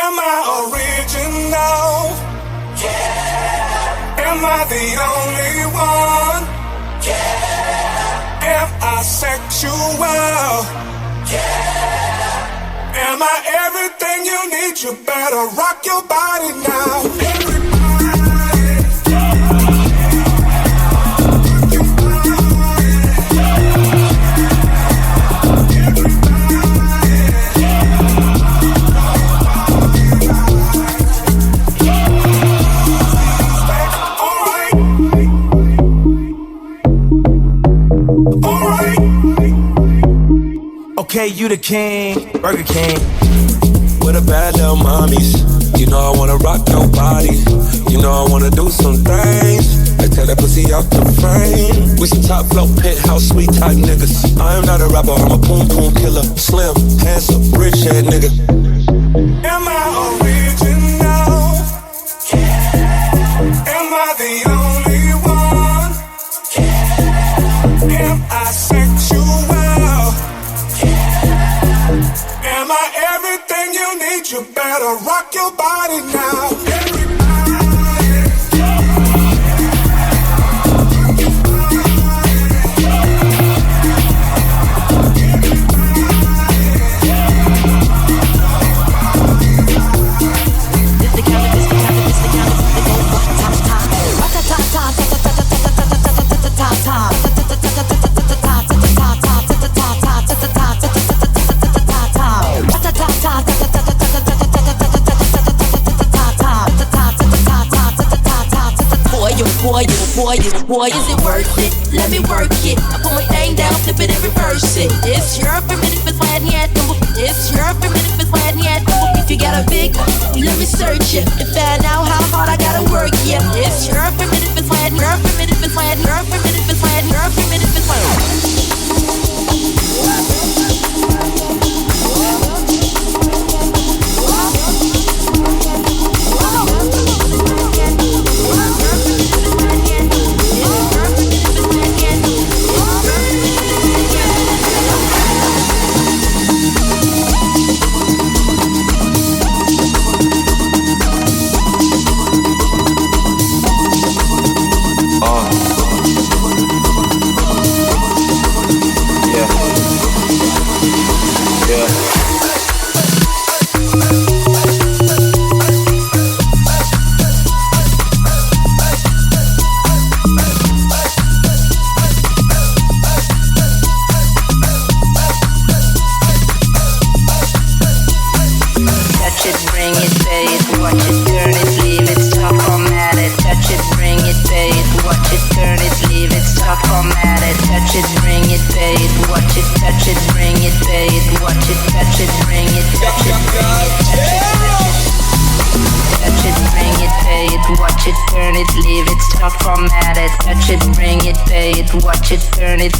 Am I original? Yeah. Am I the only one? Yeah. Am I sexual? Yeah. Am I everything you need? You better rock your body now. Okay, you the king, Burger King. With a bad little mommies. You know I wanna rock your body. You know I wanna do some things. Let's tear that pussy out the frame. We some top flow, penthouse, sweet type niggas. I am not a rapper, I'm a boom boom killer. Slim, handsome, rich head nigga. Am I original? Yeah. Am I the only one? Yeah. Am I sexual? Am I everything you need? You better rock your body now. Boy, is it worth it? Let me work it. I put my thing down, flip it and reverse it. It's your primitive, it's why it's your primitive, it's why if you got a big, let me search it and find out how hard I gotta work. Yeah, it's your primitive, it's why your primitive, it's why your primitive, it's why your primitive, it's why.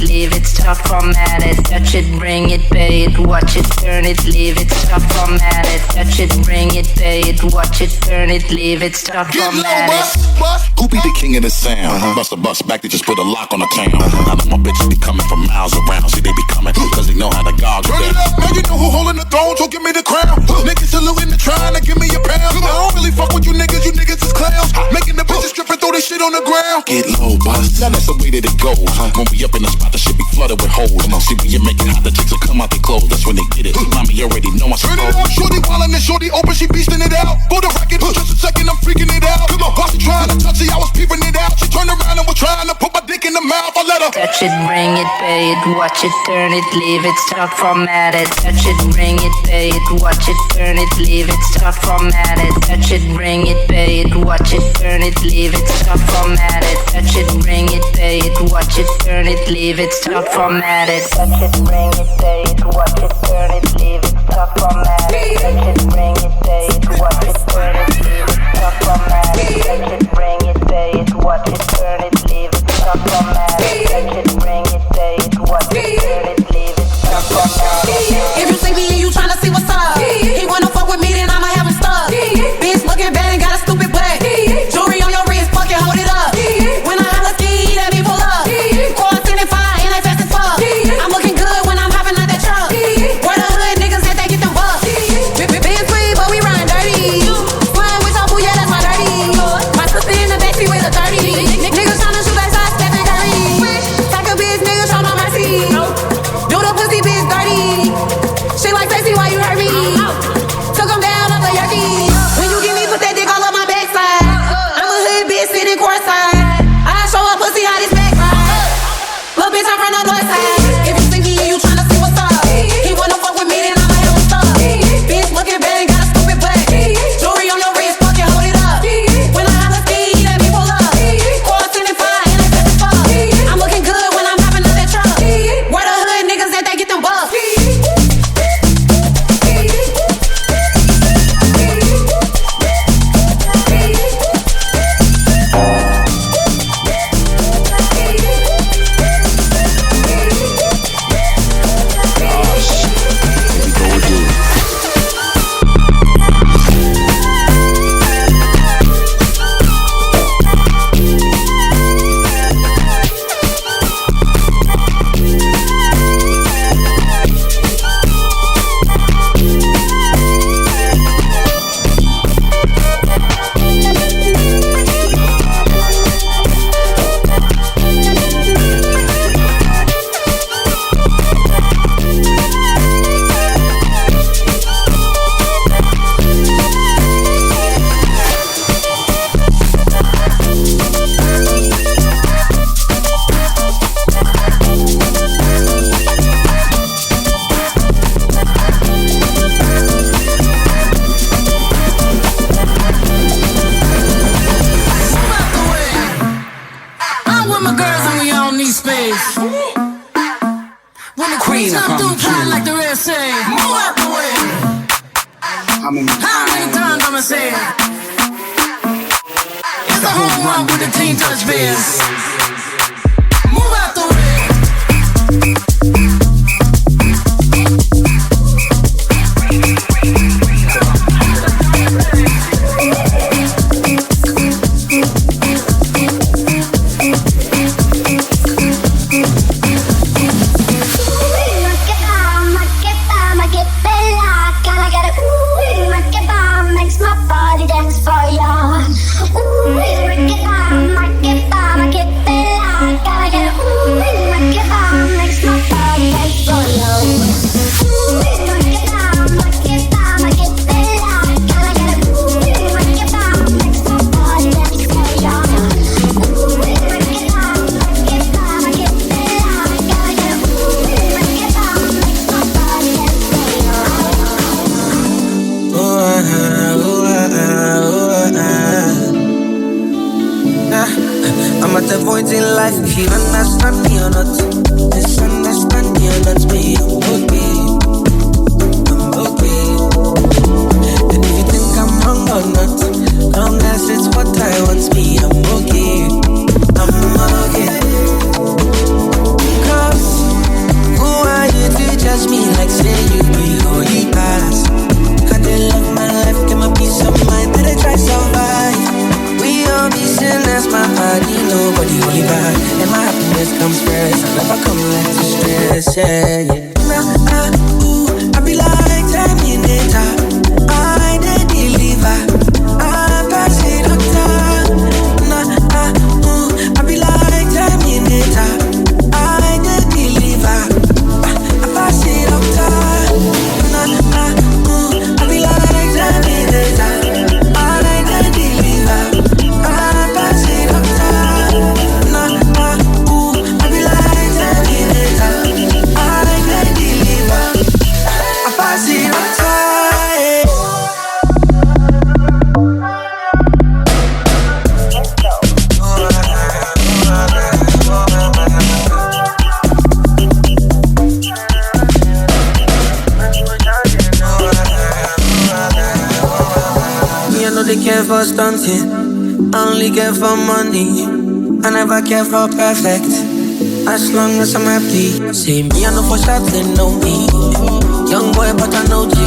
Leave it, stop, format it, touch it, bring it, pay it, watch it, turn it, leave it, stop, format it, touch it, bring it, pay it, watch it, turn it, leave it, stop, format it. Who be the king of the sound? Bust a bus back, they just put a lock on the town. I know my bitches be coming from miles around. See, they be coming, cause they know how to gog Turn it up, now you know who holding the throne, so give me the crown. Niggas saluting and trying to give me a pound. I don't really fuck with you niggas is clowns. Making the bitches strip and throw this shit on the ground. Get low, boss. Now that's the way that it goes. When we up in the spot, the shit be flooded with holes. See, when you make it hot, the chicks will come out their clothes. That's when they get it. Mommy already know I Turn it up, shorty wildin' and shorty open, she beastin' it out. Go the record, just a second, I'm freaking it out. Come on, while she trying to touch it, I was peeping it out. She turned around and was trying to put my dick in the mouth. I let her touch it, bring it, pay it, watch it, turn it, leave it, stop, format it. Touch it, bring it, pay it, watch it, turn it, leave it, stop, format it. Touch it, bring it, pay it, watch it, turn it, leave it, stop, format it. Touch it, bring it, pay it, watch it, turn it, leave it, stop, format it. Touch it, bring it, pay it, watch it, turn it, leave it, stop, format it. Touch it, bring it, pay it, watch it, turn it, leave it, stop, format it. Touch it, bring it, pay it, watch it, turn it, leave it, stop, format it. Touch it, bring it, pay it, watch it, turn it, leave it, stop, format it. If you see me and you tryna see what's up, he wanna fuck with me, then I'ma have him stuck. Bitch looking bad and got a stupid butt. Jewelry on your wrist, fucking hold it up. When I holla ski, let me pull up. Core 75 and they fast as fuck. I'm looking good when I'm hopping out that truck. Where the hood niggas at, they get them bucks. Tina Come through kind like the rest say. Move out the way. How many times I'ma say it? It's the home run with the Team Touch Biz. Move out the way. I'm at a point in life, if you understand me or not, misunderstand me or not, me, I'm okay. I'm okay. And if you think I'm wrong or not, long as it's what I want, me, I'm okay. I'm okay. Cause who are you to judge me like say you be holy past? I did love my life, get my peace of mind, better try survive. We all be sinners, my body, nobody only bad. And my happiness comes first, I never come like to stress, yeah. Nah, I be like Terminator, I did deliver, I pass it up time. Nah, I be like Terminator, I did deliver, I pass it up time. Nah, I be like Terminator. Care for stunting, I only care for money. I never care for perfect, as long as I'm happy. See me, I know for sure they know me. Young boy, but I know G.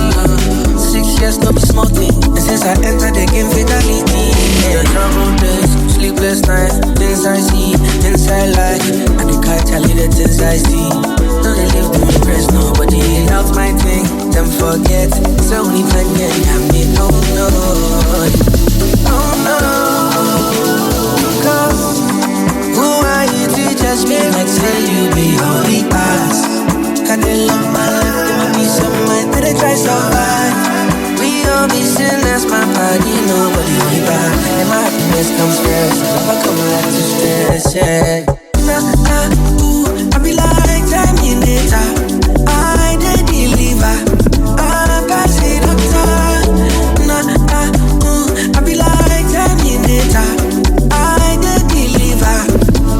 6 years, no be small thing. And since I entered the game, fatality. Yeah, trouble days, sleepless nights, things I see, inside life. I can catch a little things I see. Don't they live to impress nobody. Out my thing, them forget. So only plan can have me, oh no. Oh no. Cause who are you to judge me like say you be holy past? Got the love my life, give me peace of mind, better try survive. We all be sinners, my body, nobody only bad. And my happiness comes first, I never come like to stress, yeah. I be like Terminator, I did deliver, I pass it up time. I be like Terminator, I did deliver,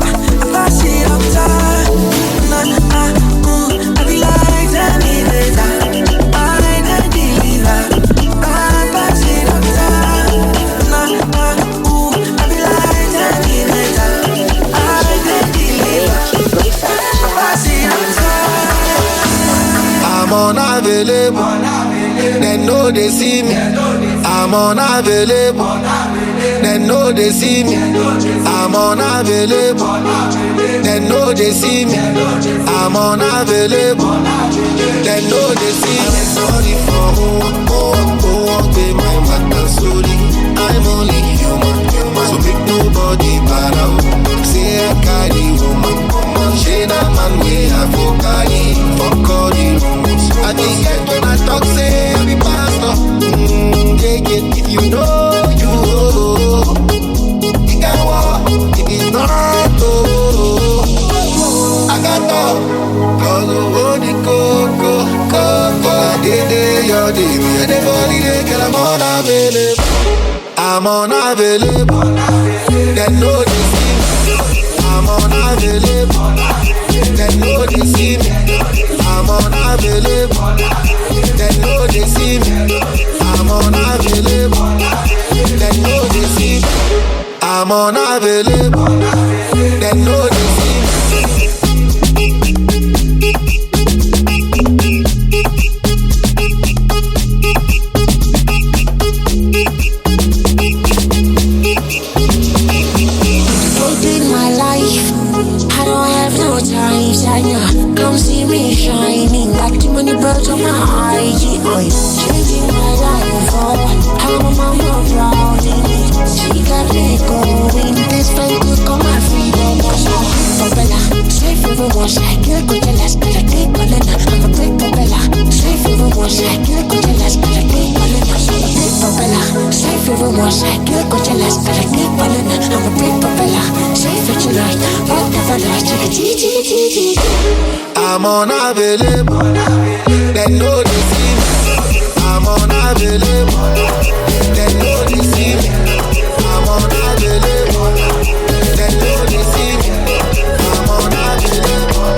I pass it up time. I be like Terminator, I did deliver, I pass it up time. I be like Terminator, I did deliver, I pass it up time. I'm unavailable, they know they see me. I'm unavailable, they know they see me. I'm unavailable, they know they see me. I'm unavailable, they know they see me. I'm sorry for who pay my matter slowly. I'm only human, so make nobody para. Say I carry woman, she na man way I for carry. Fuck all the rumors. I think get when I talk say I be pastor. If you know you, you can walk. If it's not, I got all. Cause the body go. I did your day, me and the body they get I'm unavailable. They know they see me. I'm unavailable. They know they see me. I'm I'm unavailable. They know they see me. I'm unavailable. They know they see me. I'm unavailable. They know they see me. Come see me shining like too many birds on my eyes. Changing my life, oh, how my mama proud in it. She got me going. This friend could call my freedom. Propeller, safe river wash. Kill Coachella, but I take Colena. I'm a great propeller. Safe river wash. Kill Coachella, but I take Colena. I'm a great propeller. Safe river wash. Kill Coachella, but I take Colena. I'm a great propeller. Safe at your life. Whatever last. I'm unavailable. They know they see me. I'm unavailable. They know they see me. I'm unavailable. They know they see me. I'm unavailable.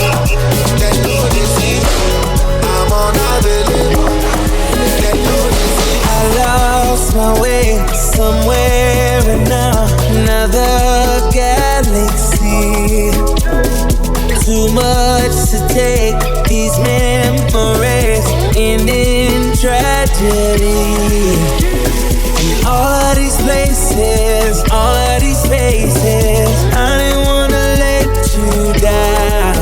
They know they see me. I'm unavailable. They know they see me. I lost my way somewhere in another galaxy. Too much to take, these memories end in tragedy. And all of these places, all of these spaces, I didn't wanna let you down.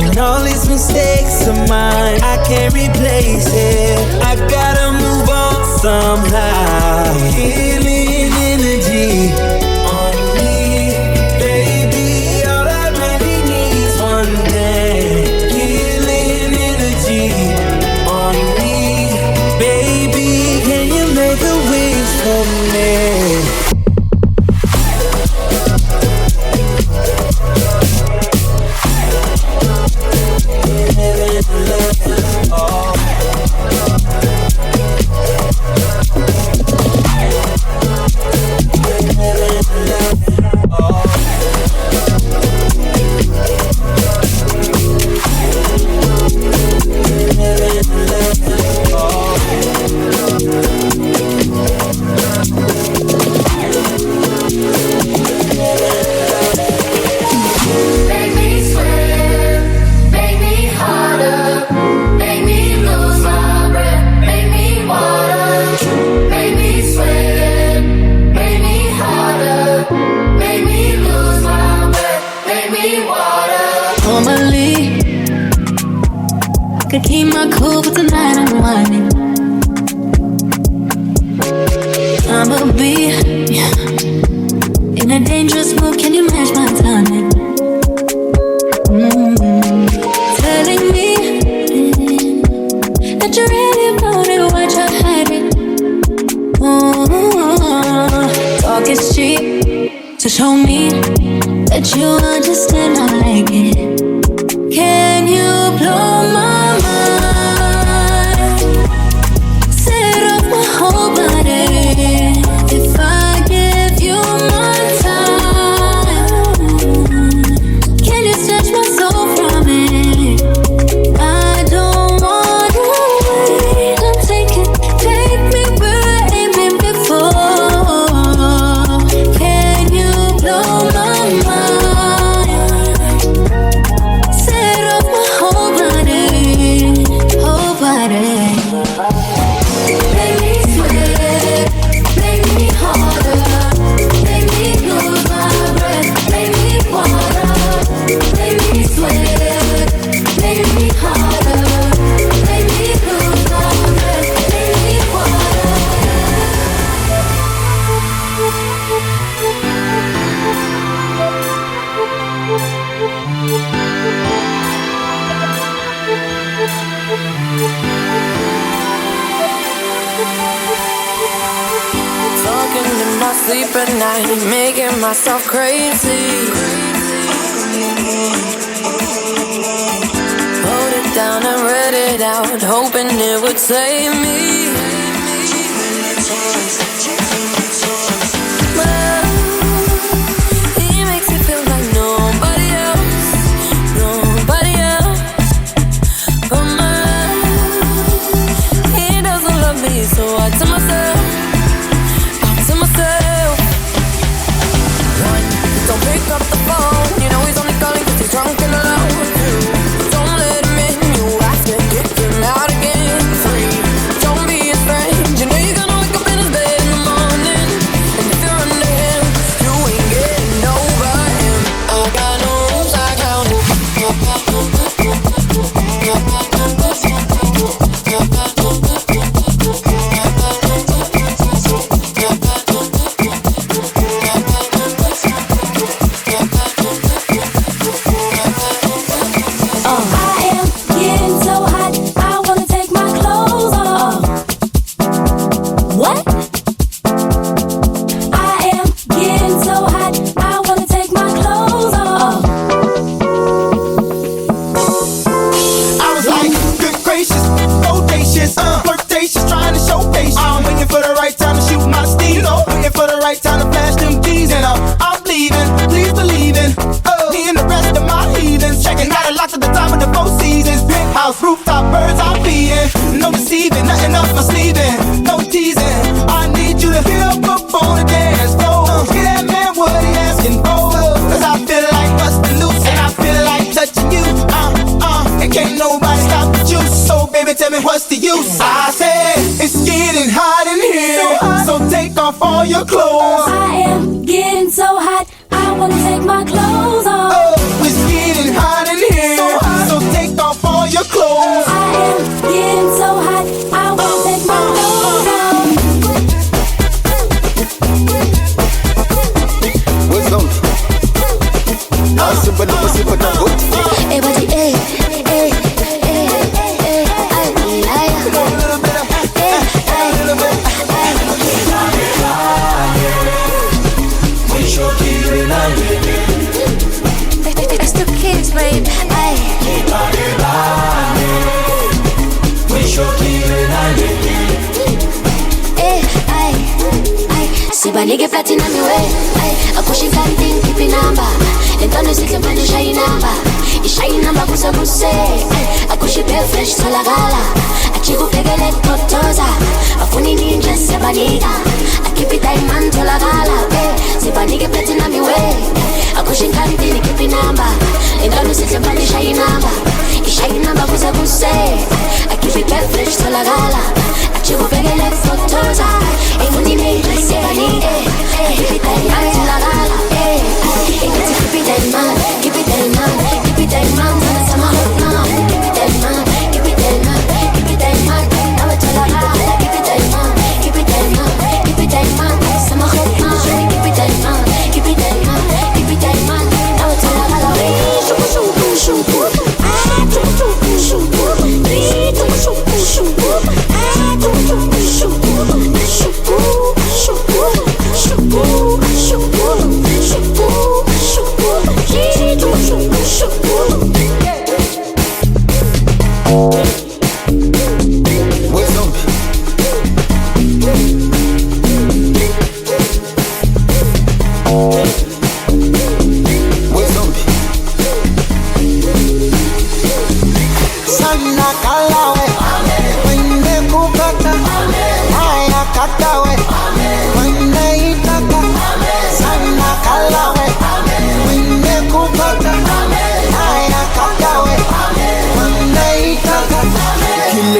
And all these mistakes of mine, I can't replace it. I gotta move on somehow. Healing energy on me, baby. Healing energy on me, baby. Can you make a wish for me? Could keep my cool, but tonight I'm whining. I'ma be in a dangerous mood. Can you match my timing? Telling me that you really about it, what you're hiding. Talk is cheap, so show me that you understand I like it. Can you blow my mind? Set up my whole body. If I give you my time, can you snatch my soul from it? I don't wanna wait. I'm taking, take me where I ain't been before. Can you blow my mind? Set up my whole body, whole body. Make me sweat, make me harder, make me lose my breath, make me water. Make me sweat, make me harder, make me lose my breath, make me water. Talking in my sleep at night, making myself crazy. Wrote it down and read it out, hoping it would save me. Well, he makes it feel like nobody else, nobody else. So I tell myself, one, don't pick up the phone. You know he's only calling 'cause he's drunk and alone. Two, don't let him in. You have to kick him out again. Three, don't be his friend. You know you're gonna wake up in his bed in the morning, and if you're under him, you ain't getting over him. I got no rules, I got no. Rooftop birds I'm feeding, no deceiving, nothing up my sleeving, no teasing. I need you to get up on the dance floor. Get that man what he asking for. 'Cause I feel like busting loose and I feel like touching you. And can't nobody stop the juice. So baby, tell me what's the use? I said it's getting hot in here, so take off all your clothes. I am getting so hot, I wanna take my clothes off. Oh, it's getting hot in here, so take off all your clothes. I am getting so hot, I wanna take my clothes off. Wisdom. Hey, buddy, hey, hey, hey, hey, It's the kids, babe. Sibanike platinum iwe akusho inkanti keep inamba lentwana isihle manje ishaye inamba ishaye inamba kusakuse akusho ibe fresh tholakala akikubhekele kutotoza afuna ininja siyabanika akhiphi diamond tholakala sibanike platinum iwe akusho inkanti keep inamba lentwana isihle manje ishaye inamba kusakuse akhiphi ibe fresh tholakala akikubhekele kutotoza afuna ininja siyabanika keep it diamond tholakala keep it diamond keep it diamond keep it diamond sama hotna keep it diamond keep it diamond keep it diamond now tholakala keep it diamond keep it diamond keep it diamond sama hotna keep it diamond keep it diamond keep it diamond now tholakala shuku shuku shuku shuku shuku shuku shuku shuku shuku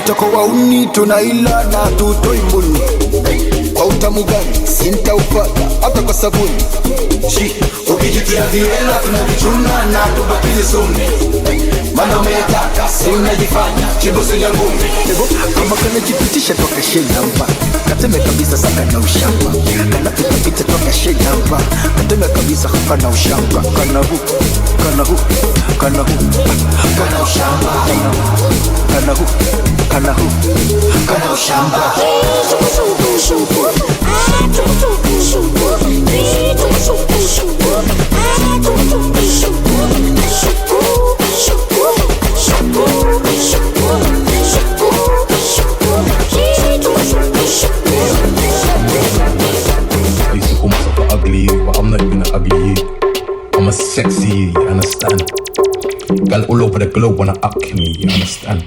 Toka wauni tunaila na tutoi mbuni kwa utamu gani sintaupata hata kwa sabuni ukijitia viela tunavichuna na tubakizi sumi mana umetaka si unajifanya chibusu ya ngumi kama kana jipitisha toka shenamba kateme kabisa saka na ushamba kana pitapita toka shenamba kateme kabisa hapa na ushamba kana hu kana hu kana hu kana ushamba kana hu kana hu kana ushamba shuku shuku shuku shuku shuku shuku shuku shuku shuku shuku I used to call myself an ugly, but I'm not even an ugly. I'm a sexy, you understand? Girl all over the globe wanna up me, you understand?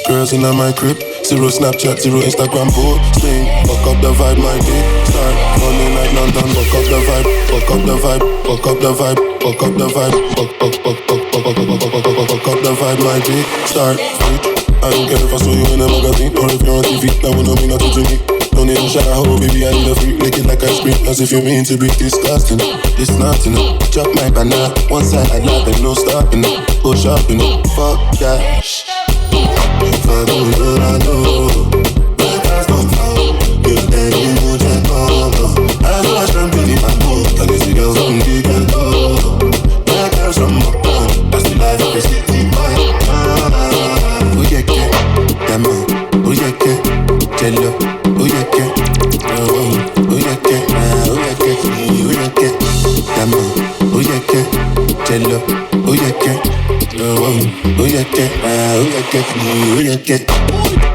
Girls in my crib, zero Snapchat, zero Instagram posting. Fuck up the vibe, my dick start running like London. Fuck up the vibe, fuck up the vibe, fuck up the vibe, fuck up the vibe, fuck up the vibe, my dick start. I don't care if I saw you in a magazine or if you're on TV. That would not mean nothing to me. Don't need no shower, oh baby, I need a freak. Lick it like ice cream, as if you mean to be disgusting. It's nothing, chop my banana. One side I love and no stopping. Go shopping, fuck that. If I don't know, I know. My cars don't fall. You tell me who just come. I know I can't believe my boat. I can see girls on the go. My girls from my phone. That's the life of a city boy. Oh yeah, yeah, damn it. Oh yeah, yeah, jello. Oh yeah, yeah, oh yeah, yeah, oh yeah, yeah, oh yeah, yeah, damn it. Oh yeah, yeah, jello. Oh yeah, yeah, oh yeah, yeah, oh yeah, yeah, oh yeah, yeah.